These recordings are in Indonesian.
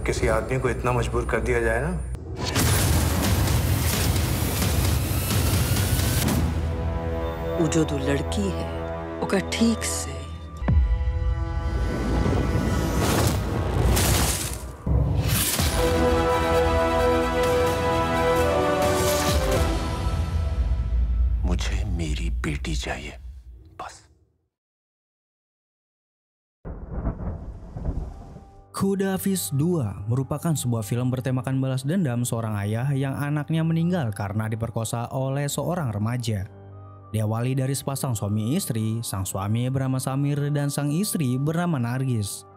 किसी आदमी को इतना मजबूर कर दिया जाए ना, वो जो दो लड़की है ओका ठीक से मुझे मेरी बेटी चाहिए बस। Kuda Hafiz 2 merupakan sebuah film bertemakan balas dendam seorang ayah yang anaknya meninggal karena diperkosa oleh seorang remaja. Diawali dari sepasang suami istri, sang suami bernama Samir dan sang istri bernama Nargis.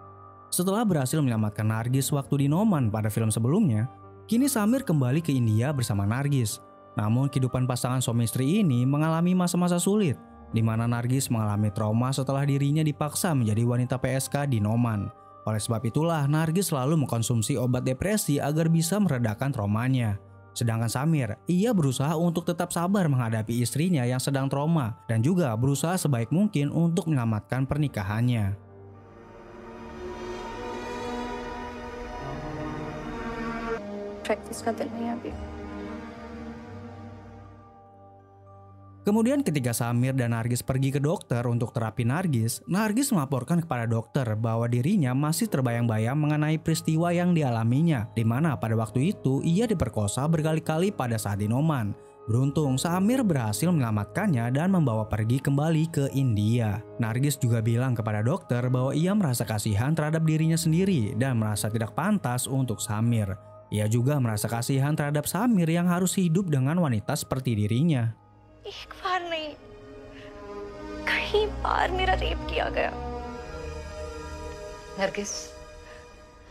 Setelah berhasil menyelamatkan Nargis waktu di Noman pada film sebelumnya, kini Samir kembali ke India bersama Nargis. Namun kehidupan pasangan suami istri ini mengalami masa-masa sulit, di mana Nargis mengalami trauma setelah dirinya dipaksa menjadi wanita PSK di Noman. Oleh sebab itulah Nargis selalu mengkonsumsi obat depresi agar bisa meredakan traumanya. Sedangkan Samir, ia berusaha untuk tetap sabar menghadapi istrinya yang sedang trauma dan juga berusaha sebaik mungkin untuk menyelamatkan pernikahannya. Practice का दिन नहीं अभी। Kemudian ketika Samir dan Nargis pergi ke dokter untuk terapi Nargis melaporkan kepada dokter bahwa dirinya masih terbayang-bayang mengenai peristiwa yang dialaminya, di mana pada waktu itu ia diperkosa berkali-kali pada saat di Noman. Beruntung Samir berhasil menyelamatkannya dan membawa pergi kembali ke India. Nargis juga bilang kepada dokter bahwa ia merasa kasihan terhadap dirinya sendiri dan merasa tidak pantas untuk Samir. Ia juga merasa kasihan terhadap Samir yang harus hidup dengan wanita seperti dirinya. एक बार नहीं, कई बार मेरा रेप किया गया। नरगिस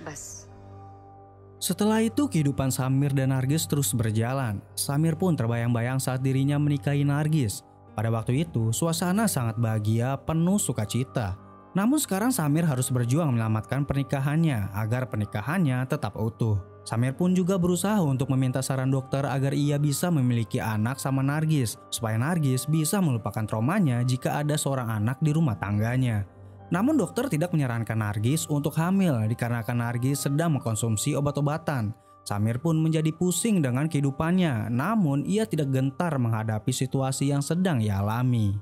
बस। Setelah itu kehidupan Samir dan Nargis terus berjalan. Samir pun terbayang-bayang saat dirinya menikahi Nargis. Pada waktu itu suasana sangat bahagia, penuh sukacita. Namun sekarang Samir harus berjuang menyelamatkan pernikahannya agar pernikahannya tetap utuh. Samir pun juga berusaha untuk meminta saran dokter agar ia bisa memiliki anak sama Nargis, supaya Nargis bisa melupakan traumanya jika ada seorang anak di rumah tangganya. Namun dokter tidak menyarankan Nargis untuk hamil dikarenakan Nargis sedang mengkonsumsi obat-obatan. Samir pun menjadi pusing dengan kehidupannya, namun ia tidak gentar menghadapi situasi yang sedang ia alami.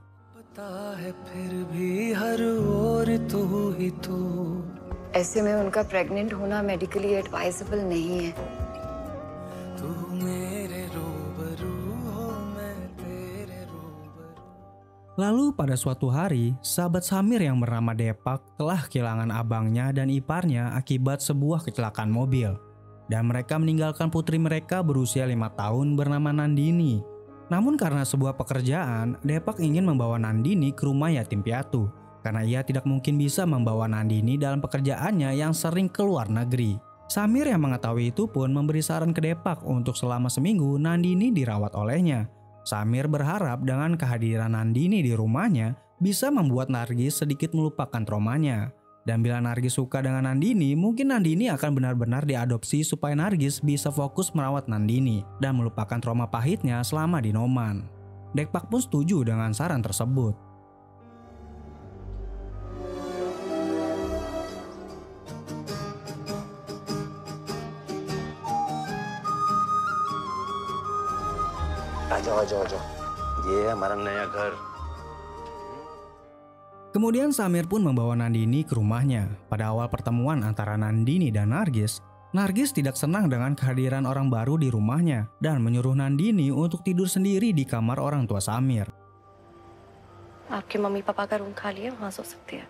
ऐसे में उनका प्रेग्नेंट होना medically advisable नहीं है। Lalu pada suatu hari, sahabat Samir yang bernama Depak telah kehilangan abangnya dan iparnya akibat sebuah kecelakaan mobil. Dan mereka meninggalkan putri mereka berusia 5 tahun bernama Nandini. Namun karena sebuah pekerjaan, Depak ingin membawa Nandini ke rumah yatim piatu. Karena ia tidak mungkin bisa membawa Nandini dalam pekerjaannya yang sering ke luar negeri. Samir yang mengetahui itu pun memberi saran ke Depak untuk selama seminggu Nandini dirawat olehnya. Samir berharap dengan kehadiran Nandini di rumahnya bisa membuat Nargis sedikit melupakan traumanya. Dan bila Nargis suka dengan Nandini, mungkin Nandini akan benar-benar diadopsi supaya Nargis bisa fokus merawat Nandini dan melupakan trauma pahitnya selama di Noman. Depak pun setuju dengan saran tersebut. आ जाओ ये हमारा नया घर। Kemudian Samir pun membawa Nandini ke rumahnya. Pada awal pertemuan antara Nandini dan Nargis, Nargis tidak senang dengan kehadiran orang baru di rumahnya dan menyuruh Nandini untuk tidur sendiri di kamar orang tua Samir. आपके mummy papa का रूम खाली है, वहाँ सो सकते हैं।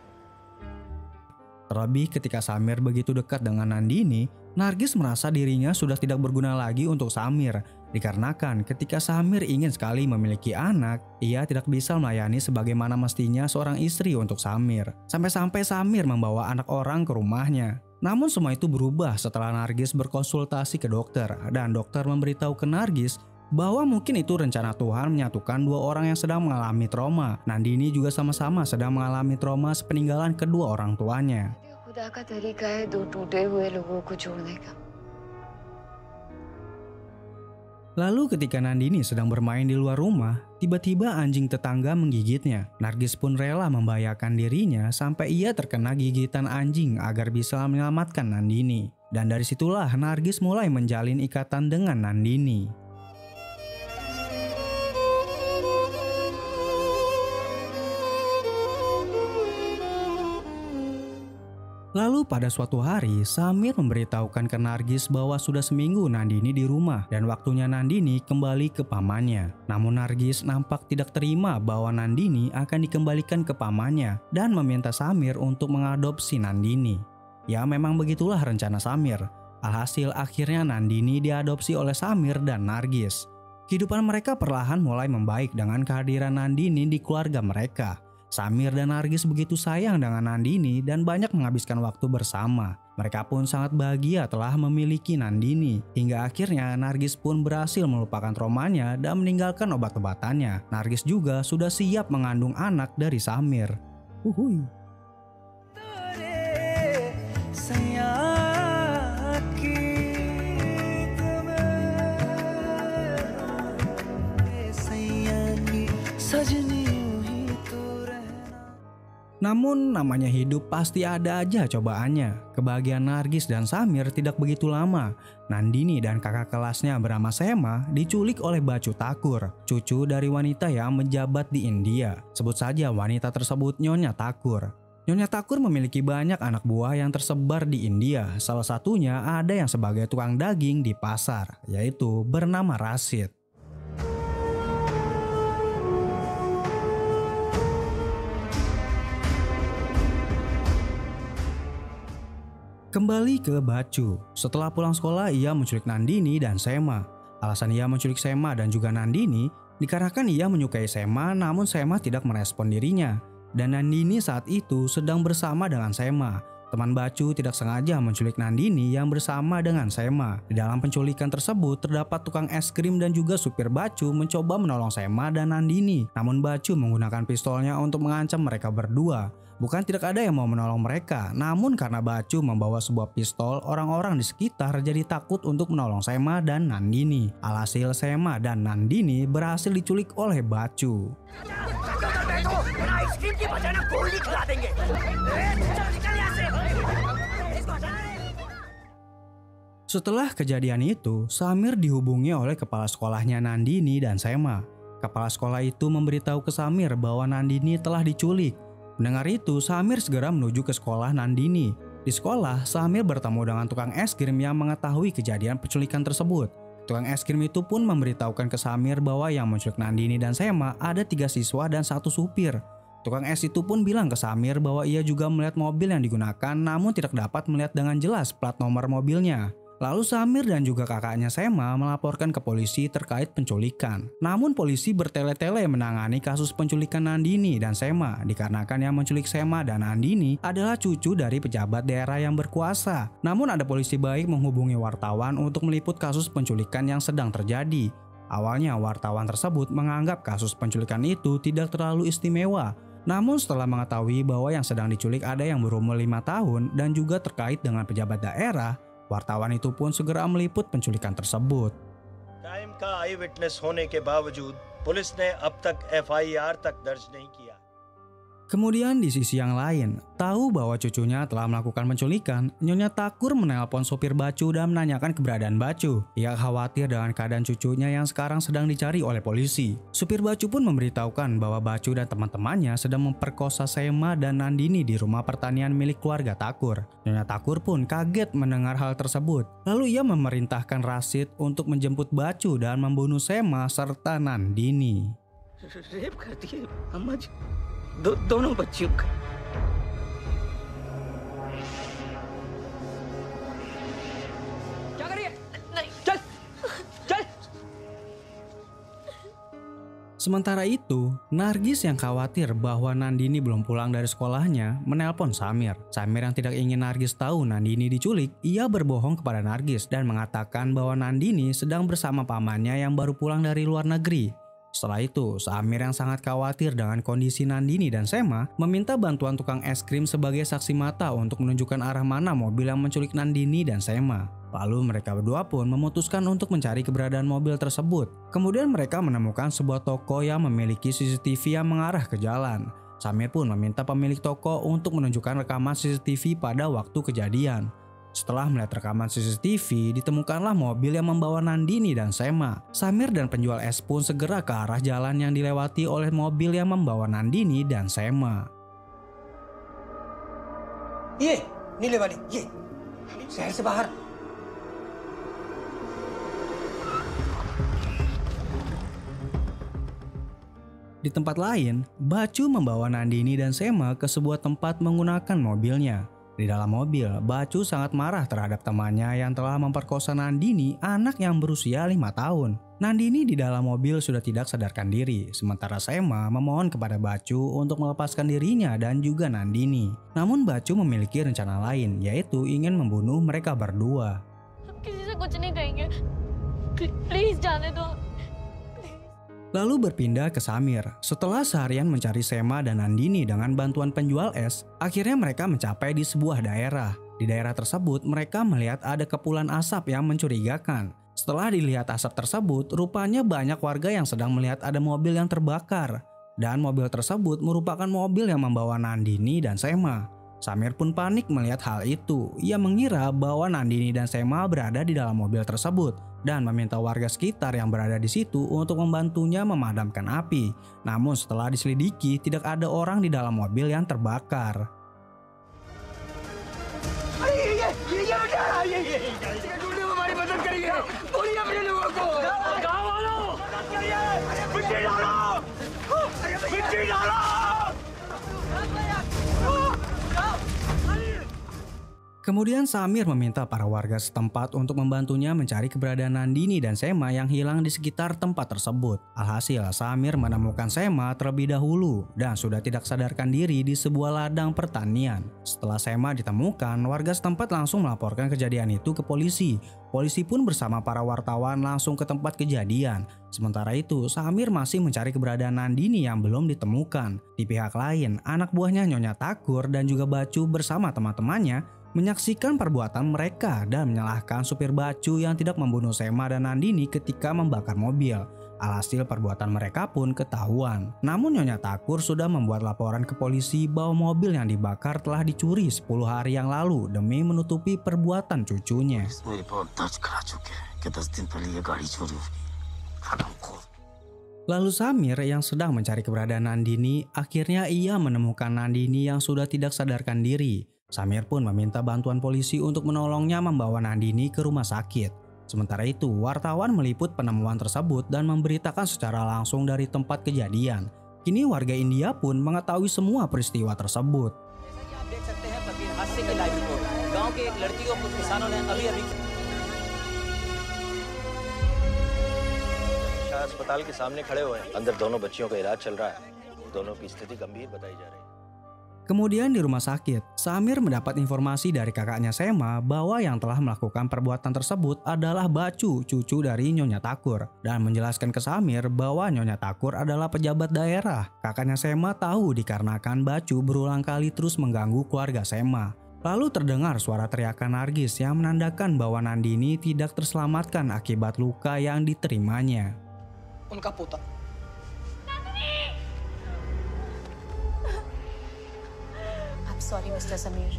Terlebih ketika Samir begitu dekat dengan Nandini, Nargis merasa dirinya sudah tidak berguna lagi untuk Samir. Dikarenakan ketika Samir ingin sekali memiliki anak, ia tidak bisa melayani sebagaimana mestinya seorang istri untuk Samir. Sampai-sampai Samir membawa anak orang ke rumahnya. Namun semua itu berubah setelah Nargis berkonsultasi ke dokter. Dan dokter memberitahu ke Nargis bahwa mungkin itu rencana Tuhan menyatukan dua orang yang sedang mengalami trauma. Nandini juga sama-sama sedang mengalami trauma sepeninggalan kedua orang tuanya. खुदा का तरीका है दो टूटे हुए लोगों को जोड़ने का। Lalu ketika Nandini sedang bermain di luar rumah, tiba-tiba anjing tetangga menggigitnya. Nargis pun rela membahayakan dirinya sampai ia terkena gigitan anjing agar bisa menyelamatkan Nandini. Dan dari situlah Nargis mulai menjalin ikatan dengan Nandini. Lalu pada suatu hari, Samir memberitahukan ke Nargis bahwa sudah seminggu Nandini di rumah dan waktunya Nandini kembali ke pamannya. Namun Nargis nampak tidak terima bahwa Nandini akan dikembalikan ke pamannya dan meminta Samir untuk mengadopsi Nandini. Ya memang begitulah rencana Samir. Alhasil akhirnya Nandini diadopsi oleh Samir dan Nargis. Kehidupan mereka perlahan mulai membaik dengan kehadiran Nandini di keluarga mereka. Samir dan Nargis begitu sayang dengan Nandini dan banyak menghabiskan waktu bersama. Mereka pun sangat bahagia telah memiliki Nandini. Hingga akhirnya Nargis pun berhasil melupakan traumanya dan meninggalkan obat-obatannya. Nargis juga sudah siap mengandung anak dari Samir. Uhuy. Namun namanya hidup pasti ada aja cobaannya. Kebahagiaan Nargis dan Samir tidak begitu lama. Nandini dan kakak kelasnya bernama Sema diculik oleh Bacu Thakur, cucu dari wanita yang menjabat di India. Sebut saja wanita tersebut Nyonya Thakur. Nyonya Thakur memiliki banyak anak buah yang tersebar di India. Salah satunya ada yang sebagai tukang daging di pasar, yaitu bernama Rashid. Kembali ke Bacu. Setelah pulang sekolah, ia menculik Nandini dan Sema. Alasan ia menculik Sema dan juga Nandini dikarenakan ia menyukai Sema, namun Sema tidak merespon dirinya. Dan Nandini saat itu sedang bersama dengan Sema. Teman Bacu tidak sengaja menculik Nandini yang bersama dengan Sema. Di dalam penculikan tersebut terdapat tukang es krim dan juga supir Bacu mencoba menolong Sema dan Nandini. Namun Bacu menggunakan pistolnya untuk mengancam mereka berdua. Bukan tidak ada yang mau menolong mereka, namun karena Bacu membawa sebuah pistol, orang-orang di sekitar jadi takut untuk menolong Sema dan Nandini. Alhasil Sema dan Nandini berhasil diculik oleh Bacu. Setelah kejadian itu, Samir dihubungi oleh kepala sekolahnya Nandini dan Sema. Kepala sekolah itu memberitahu ke Samir bahwa Nandini telah diculik. Mendengar itu, Samir segera menuju ke sekolah Nandini. Di sekolah, Samir bertemu dengan tukang es krim yang mengetahui kejadian penculikan tersebut. Tukang es krim itu pun memberitahukan ke Samir bahwa yang menculik Nandini dan Sema ada 3 siswa dan 1 supir. Tukang es itu pun bilang ke Samir bahwa ia juga melihat mobil yang digunakan namun tidak dapat melihat dengan jelas plat nomor mobilnya. Lalu Samir dan juga kakaknya Sema melaporkan ke polisi terkait penculikan. Namun polisi bertele-tele menangani kasus penculikan Nandini dan Sema dikarenakan yang menculik Sema dan Nandini adalah cucu dari pejabat daerah yang berkuasa. Namun ada polisi baik menghubungi wartawan untuk meliput kasus penculikan yang sedang terjadi. Awalnya wartawan tersebut menganggap kasus penculikan itu tidak terlalu istimewa. Namun setelah mengetahui bahwa yang sedang diculik ada yang berumur 5 tahun dan juga terkait dengan pejabat daerah, wartawan itu pun segera meliput penculikan tersebut. Time का आई विटनेस होने के बावजूद पुलिस ने अब तक एफआईआर तक दर्ज नहीं किया. Kemudian di sisi yang lain, tahu bahwa cucunya telah melakukan penculikan, Nyonya Thakur menelpon sopir Bacu dan menanyakan keberadaan Bacu. Ia khawatir dengan keadaan cucunya yang sekarang sedang dicari oleh polisi. Supir Bacu pun memberitahukan bahwa Bacu dan teman-temannya sedang memperkosa Sema dan Nandini di rumah pertanian milik keluarga Thakur. Nyonya Thakur pun kaget mendengar hal tersebut. Lalu ia memerintahkan Rashid untuk menjemput Bacu dan membunuh Sema serta Nandini. Rape कर दिए अम्मा जी दोनों बच्चियों का. क्या कर रही है? नहीं चल चल. Sementara itu, Nargis yang khawatir bahwa Nandini belum pulang dari sekolahnya menelpon Samir. Samir yang tidak ingin Nargis tahu Nandini diculik, ia berbohong kepada Nargis dan mengatakan bahwa Nandini sedang bersama pamannya yang baru pulang dari luar negeri. Setelah itu, Samir yang sangat khawatir dengan kondisi Nandini dan Sema meminta bantuan tukang es krim sebagai saksi mata untuk menunjukkan arah mana mobil yang menculik Nandini dan Sema. Lalu mereka berdua pun memutuskan untuk mencari keberadaan mobil tersebut. Kemudian mereka menemukan sebuah toko yang memiliki CCTV yang mengarah ke jalan. Samir pun meminta pemilik toko untuk menunjukkan rekaman CCTV pada waktu kejadian. Setelah melihat rekaman CCTV, ditemukanlah mobil yang membawa Nandini dan Sema. Samir dan penjual es pun segera ke arah jalan yang dilewati oleh mobil yang membawa Nandini dan Sema. ये नीले वाली ये शहर से बाहर Di tempat lain, Bacu membawa Nandini dan Sema ke sebuah tempat menggunakan mobilnya. Di dalam mobil, Bacu sangat marah terhadap temannya yang telah memperkosa Nandini, anak yang berusia 5 tahun. Nandini di dalam mobil sudah tidak sadarkan diri, sementara Sema memohon kepada Bacu untuk melepaskan dirinya dan juga Nandini. Namun Bacu memiliki rencana lain, yaitu ingin membunuh mereka berdua. किसी से कुछ नहीं कहेंगे प्लीज जाने दो. Lalu berpindah ke Samir. Setelah seharian mencari Sema dan Nandini dengan bantuan penjual es, akhirnya mereka mencapai di sebuah daerah. Di daerah tersebut, mereka melihat ada kepulan asap yang mencurigakan. Setelah dilihat asap tersebut, rupanya banyak warga yang sedang melihat ada mobil yang terbakar. Dan mobil tersebut merupakan mobil yang membawa Nandini dan Sema. Samir pun panik melihat hal itu. Ia mengira bahwa Nandini dan Sema berada di dalam mobil tersebut dan meminta warga sekitar yang berada di situ untuk membantunya memadamkan api. Namun setelah diselidiki, tidak ada orang di dalam mobil yang terbakar. Kemudian Samir meminta para warga setempat untuk membantunya mencari keberadaan Nandini dan Sema yang hilang di sekitar tempat tersebut. Alhasil, Samir menemukan Sema terlebih dahulu dan sudah tidak sadarkan diri di sebuah ladang pertanian. Setelah Sema ditemukan, warga setempat langsung melaporkan kejadian itu ke polisi. Polisi pun bersama para wartawan langsung ke tempat kejadian. Sementara itu, Samir masih mencari keberadaan Nandini yang belum ditemukan. Di pihak lain, anak buahnya Nyonya Takur dan juga Bacu bersama teman-temannya menyaksikan perbuatan mereka dan menyalahkan supir Bacu yang tidak membunuh Sema dan Nandini ketika membakar mobil. Alhasil perbuatan mereka pun ketahuan. Namun Nyonya Takur sudah membuat laporan ke polisi bahwa mobil yang dibakar telah dicuri 10 hari yang lalu demi menutupi perbuatan cucunya. Lalu Samir yang sedang mencari keberadaan Nandini, akhirnya ia menemukan Nandini yang sudah tidak sadarkan diri. Samir pun meminta bantuan polisi untuk menolongnya membawa Nandini ke rumah sakit. Sementara itu, wartawan meliput penemuan tersebut dan memberitakan secara langsung dari tempat kejadian. Kini warga India pun mengetahui semua peristiwa tersebut. अस्पताल के सामने खड़े हुए हैं। अंदर दोनों बच्चियों का इलाज चल रहा है। दोनों की स्थिति गंभीर बताई जा रही है। Kemudian di rumah sakit, Samir mendapat informasi dari kakaknya Sema bahwa yang telah melakukan perbuatan tersebut adalah Bacu, cucu dari Nyonya Takur, dan menjelaskan ke Samir bahwa Nyonya Takur adalah pejabat daerah. Kakaknya Sema tahu dikarenakan Bacu berulang kali terus mengganggu keluarga Sema. Lalu terdengar suara teriakan Nargis yang menandakan bahwa Nandini tidak terselamatkan akibat luka yang diterimanya. उनका पोता sorry mister Sameer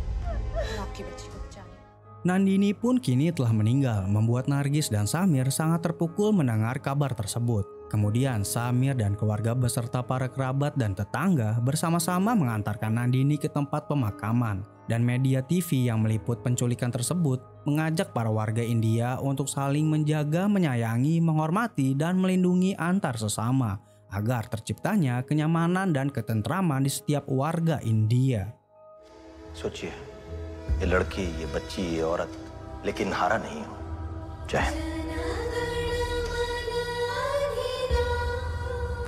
आपकी बच्ची को बचाने. Nandini pun kini telah meninggal, membuat Nargis dan Samir sangat terpukul mendengar kabar tersebut. Kemudian Samir dan keluarga beserta para kerabat dan tetangga bersama-sama mengantarkan Nandini ke tempat pemakaman. Dan media TV yang meliput penculikan tersebut mengajak para warga India untuk saling menjaga, menyayangi, menghormati, dan melindungi antar sesama agar terciptanya kenyamanan dan ketentraman di setiap warga India. सोचिए, ये लड़की, ये बच्ची, ये औरत, लेकिन हारा नहीं हो। जय हिंद।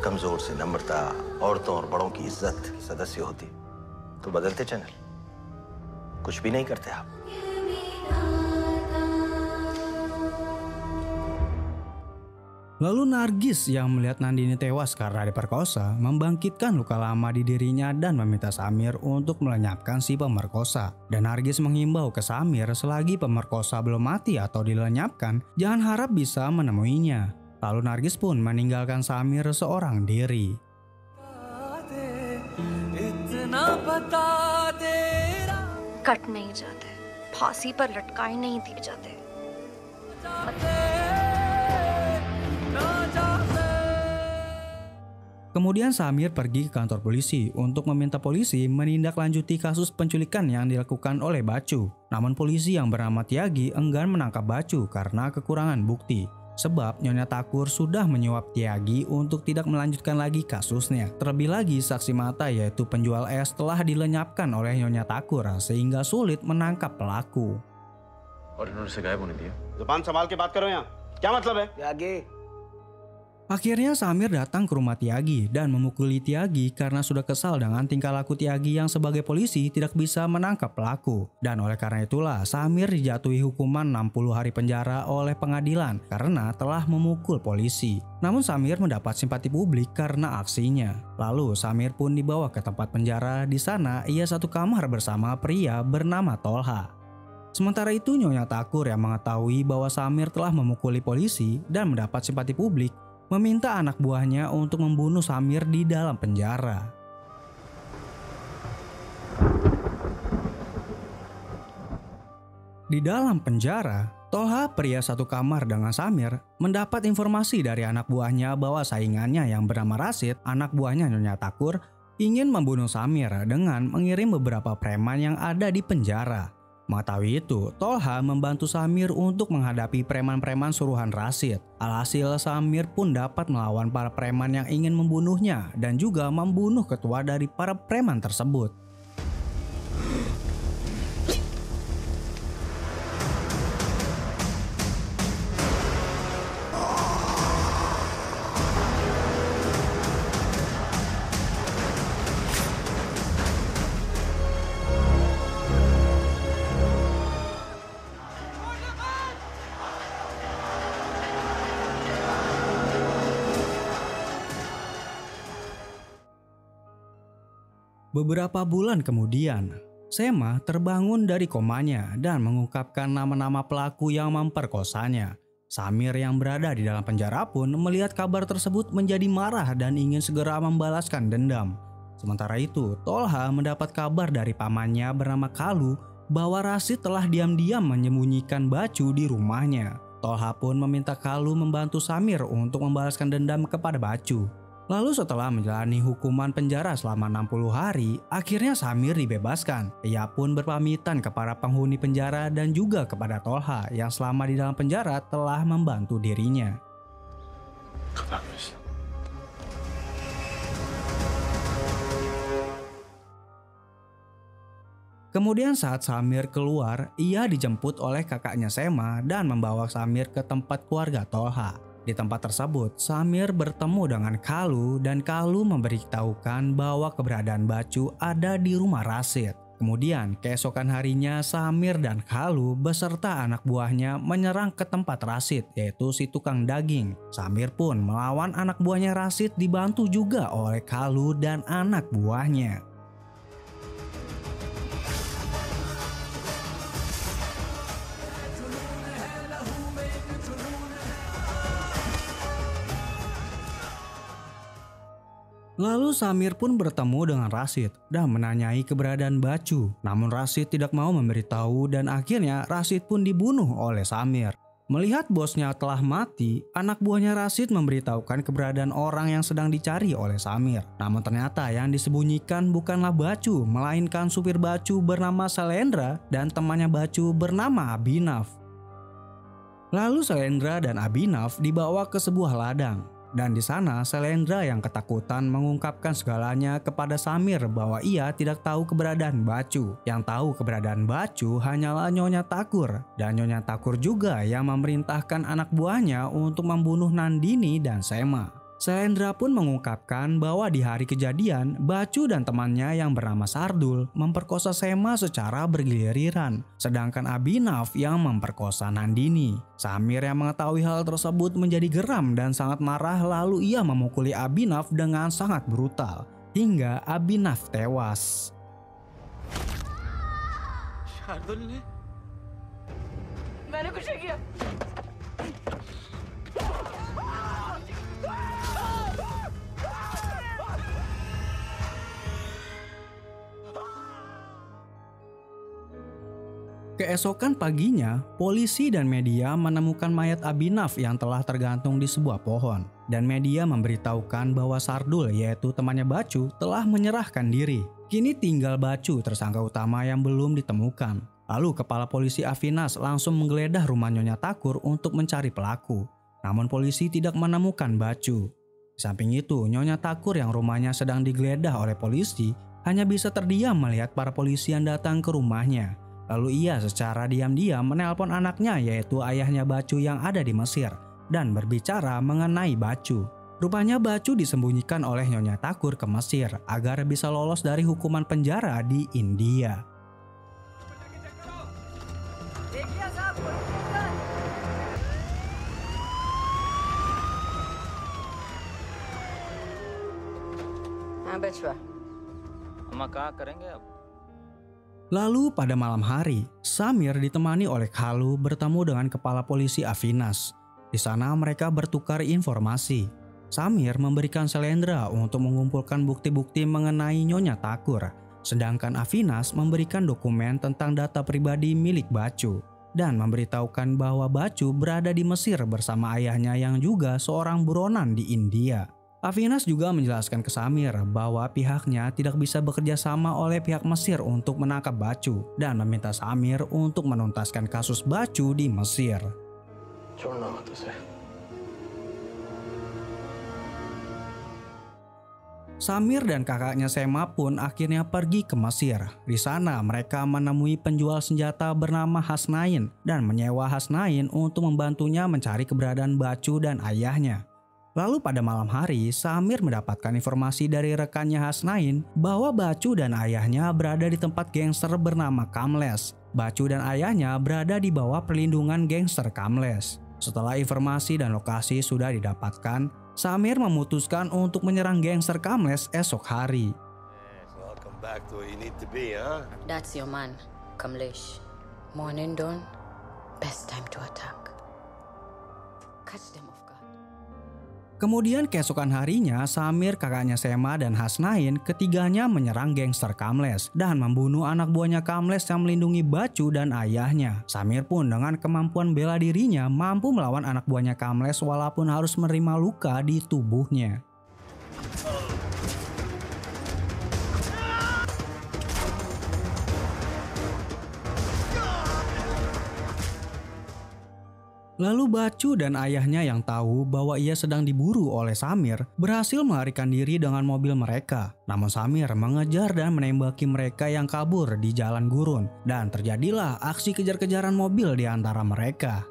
कमजोर से नम्रता, औरतों और बड़ों की इज्जत सदस्य होती तो बदलते चैनल कुछ भी नहीं करते आप। Lalu Nargis yang melihat Nandini tewas karena diperkosa membangkitkan luka lama di dirinya dan meminta Samir untuk melenyapkan si pemerkosa. Dan Nargis menghimbau ke Samir selagi pemerkosa belum mati atau dilenyapkan, jangan harap bisa menemuinya. Lalu Nargis pun meninggalkan Samir seorang diri. Cut नहीं जाते, फांसी पर लटकाए नहीं दिए जाते। Kemudian Samir pergi ke kantor polisi untuk meminta polisi menindaklanjuti kasus penculikan yang dilakukan oleh Bacu. Namun polisi yang bernama Tiagi enggan menangkap Bacu karena kekurangan bukti. Sebab Nyonya Thakur sudah menyuap Tiagi untuk tidak melanjutkan lagi kasusnya. Terlebih lagi saksi mata yaitu penjual es telah dilenyapkan oleh Nyonya Thakur sehingga sulit menangkap pelaku. जुबान संभाल के बात करो यहाँ, क्या मतलब है? Akhirnya Samir datang ke rumah Tiagi dan memukuli Tiagi karena sudah kesal dengan tingkah laku Tiagi yang sebagai polisi tidak bisa menangkap pelaku. Dan oleh karena itulah Samir dijatuhi hukuman 60 hari penjara oleh pengadilan karena telah memukul polisi. Namun Samir mendapat simpati publik karena aksinya. Lalu Samir pun dibawa ke tempat penjara. Di sana ia satu kamar bersama pria bernama Tolha. Sementara itu Nyonya Thakur yang mengetahui bahwa Samir telah memukuli polisi dan mendapat simpati publik meminta anak buahnya untuk membunuh Samir di dalam penjara. Di dalam penjara, Tolha, pria satu kamar dengan Samir, mendapat informasi dari anak buahnya bahwa saingannya yang bernama Rashid, anak buahnya Nyonya Thakur, ingin membunuh Samir dengan mengirim beberapa preman yang ada di penjara. Mengetahui itu, Tolha membantu Samir untuk menghadapi preman-preman suruhan Rashid. Alhasil Samir pun dapat melawan para preman yang ingin membunuhnya dan juga membunuh ketua dari para preman tersebut. Beberapa bulan kemudian, Sema terbangun dari komanya dan mengungkapkan nama-nama pelaku yang memperkosanya. Samir yang berada di dalam penjara pun melihat kabar tersebut menjadi marah dan ingin segera membalaskan dendam. Sementara itu, Tolha mendapat kabar dari pamannya bernama Kalu bahwa Rashid telah diam-diam menyembunyikan Bacu di rumahnya. Tolha pun meminta Kalu membantu Samir untuk membalaskan dendam kepada Bacu. Lalu setelah menjalani hukuman penjara selama 60 hari, akhirnya Samir dibebaskan. Ia pun berpamitan kepada penghuni penjara dan juga kepada Tolha yang selama di dalam penjara telah membantu dirinya. Kemudian saat Samir keluar, ia dijemput oleh kakaknya Sema dan membawa Samir ke tempat keluarga Tolha. Di tempat tersebut, Samir bertemu dengan Kalu dan Kalu memberitahukan bahwa keberadaan Bacu ada di rumah Rashid. Kemudian keesokan harinya Samir dan Kalu beserta anak buahnya menyerang ke tempat Rashid, yaitu si tukang daging. Samir pun melawan anak buahnya Rashid dibantu juga oleh Kalu dan anak buahnya. Lalu Samir pun bertemu dengan Rashid dan menanyai keberadaan Bacu. Namun Rashid tidak mau memberitahu dan akhirnya Rashid pun dibunuh oleh Samir. Melihat bosnya telah mati, anak buahnya Rashid memberitahukan keberadaan orang yang sedang dicari oleh Samir. Namun ternyata yang disembunyikan bukanlah Bacu, melainkan supir Bacu bernama Sailendra dan temannya Bacu bernama Abhinav. Lalu Sailendra dan Abhinav dibawa ke sebuah ladang. Dan di sana Sailendra yang ketakutan mengungkapkan segalanya kepada Samir bahwa ia tidak tahu keberadaan Bacu. Yang tahu keberadaan Bacu hanyalah Nyonya Thakur. Dan Nyonya Thakur juga yang memerintahkan anak buahnya untuk membunuh Nandini dan Sema. Shalendra pun mengungkapkan bahwa di hari kejadian, Bacu dan temannya yang bernama Sardul memperkosa Sema secara bergiliran, sedangkan Abhinav yang memperkosa Nandini. Samir yang mengetahui hal tersebut menjadi geram dan sangat marah, lalu ia memukuli Abhinav dengan sangat brutal, hingga Abhinav tewas. Shardul ने मैंने कुछ नहीं किया। Keesokan paginya, polisi dan media menemukan mayat Abhinav yang telah tergantung di sebuah pohon. Dan media memberitahukan bahwa Sardul, yaitu temannya Bacu, telah menyerahkan diri. Kini tinggal Bacu, tersangka utama yang belum ditemukan. Lalu kepala polisi Avinas langsung menggeledah rumah Nyonya Thakur untuk mencari pelaku. Namun polisi tidak menemukan Bacu. Di samping itu, Nyonya Thakur yang rumahnya sedang digeledah oleh polisi hanya bisa terdiam melihat para polisi yang datang ke rumahnya. Lalu ia secara diam-diam menelpon anaknya, yaitu ayahnya Bacu yang ada di Mesir, dan berbicara mengenai Bacu. Rupanya Bacu disembunyikan oleh Nyonya Thakur ke Mesir agar bisa lolos dari hukuman penjara di India. हाँ बचवा। अम्मा कहाँ करेंगे अब? Lalu pada malam hari, Samir ditemani oleh Khalu bertemu dengan kepala polisi Avinas. Di sana mereka bertukar informasi. Samir memberikan Shalendra untuk mengumpulkan bukti-bukti mengenai Nyonya Thakur, sedangkan Avinas memberikan dokumen tentang data pribadi milik Bacu dan memberitahukan bahwa Bacu berada di Mesir bersama ayahnya yang juga seorang buronan di India. Avinas juga menjelaskan ke Samir bahwa pihaknya tidak bisa bekerja sama oleh pihak Mesir untuk menangkap Bacu dan meminta Samir untuk menuntaskan kasus Bacu di Mesir. Samir dan kakaknya Sema pun akhirnya pergi ke Mesir. Di sana mereka menemui penjual senjata bernama Hasnain dan menyewa Hasnain untuk membantunya mencari keberadaan Bacu dan ayahnya. Lalu pada malam hari, Samir mendapatkan informasi dari rekannya Hasnain bahwa Bacu dan ayahnya berada di tempat gangster bernama Kamles. Bacu dan ayahnya berada di bawah perlindungan gangster Kamles. Setelah informasi dan lokasi sudah didapatkan, Samir memutuskan untuk menyerang gangster Kamles esok hari. Welcome back to where you need to be, huh? That's your man, Kamlesh. Morning dawn, best time to attack. Catch them off guard. Kemudian keesokan harinya, Samir, kakaknya Sema, dan Hasnain ketiganya menyerang gangster Kamles dan membunuh anak buahnya Kamles yang melindungi Bacu dan ayahnya. Samir pun dengan kemampuan bela dirinya mampu melawan anak buahnya Kamles walaupun harus menerima luka di tubuhnya. Lalu Bacu dan ayahnya yang tahu bahwa ia sedang diburu oleh Samir berhasil melarikan diri dengan mobil mereka. Namun Samir mengejar dan menembaki mereka yang kabur di jalan gurun dan terjadilah aksi kejar-kejaran mobil di antara mereka.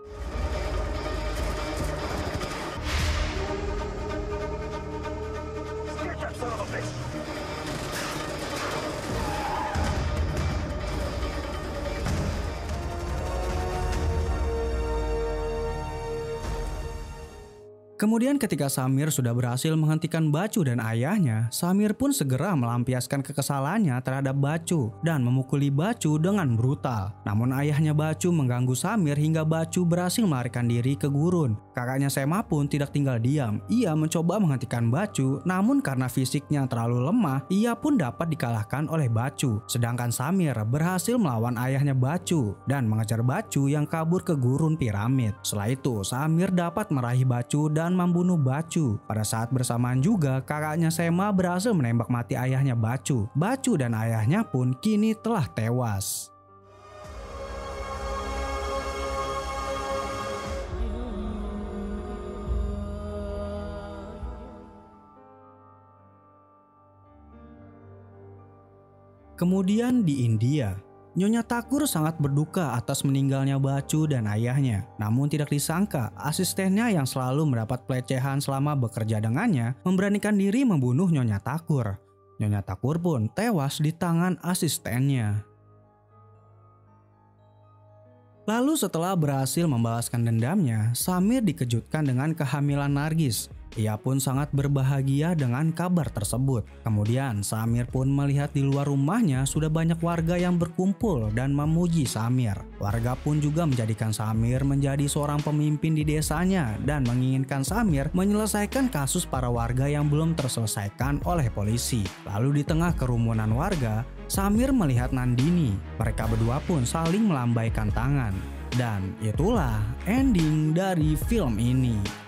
Kemudian ketika Samir sudah berhasil menghentikan Bacu dan ayahnya, Samir pun segera melampiaskan kekesalannya terhadap Bacu dan memukuli Bacu dengan brutal. Namun ayahnya Bacu mengganggu Samir hingga Bacu berhasil melarikan diri ke gurun. Kakaknya Sema pun tidak tinggal diam. Ia mencoba menghentikan Bacu, namun karena fisiknya terlalu lemah, ia pun dapat dikalahkan oleh Bacu. Sedangkan Samir berhasil melawan ayahnya Bacu dan mengejar Bacu yang kabur ke gurun piramid. Setelah itu, Samir dapat meraih Bacu dan membunuh Bacu. Pada saat bersamaan juga, kakaknya Sema berhasil menembak mati ayahnya Bacu. Bacu dan ayahnya pun kini telah tewas. Kemudian di India, Nyonya Thakur sangat berduka atas meninggalnya Bacu dan ayahnya. Namun tidak disangka, asistennya yang selalu mendapat pelecehan selama bekerja dengannya memberanikan diri membunuh Nyonya Thakur. Nyonya Thakur pun tewas di tangan asistennya. Lalu setelah berhasil membalaskan dendamnya, Samir dikejutkan dengan kehamilan Nargis. Ia pun sangat berbahagia dengan kabar tersebut. Kemudian Samir pun melihat di luar rumahnya sudah banyak warga yang berkumpul dan memuji Samir. Warga pun juga menjadikan Samir menjadi seorang pemimpin di desanya dan menginginkan Samir menyelesaikan kasus para warga yang belum terselesaikan oleh polisi. Lalu di tengah kerumunan warga, Samir melihat Nandini. Mereka berdua pun saling melambaikan tangan. Dan itulah ending dari film ini.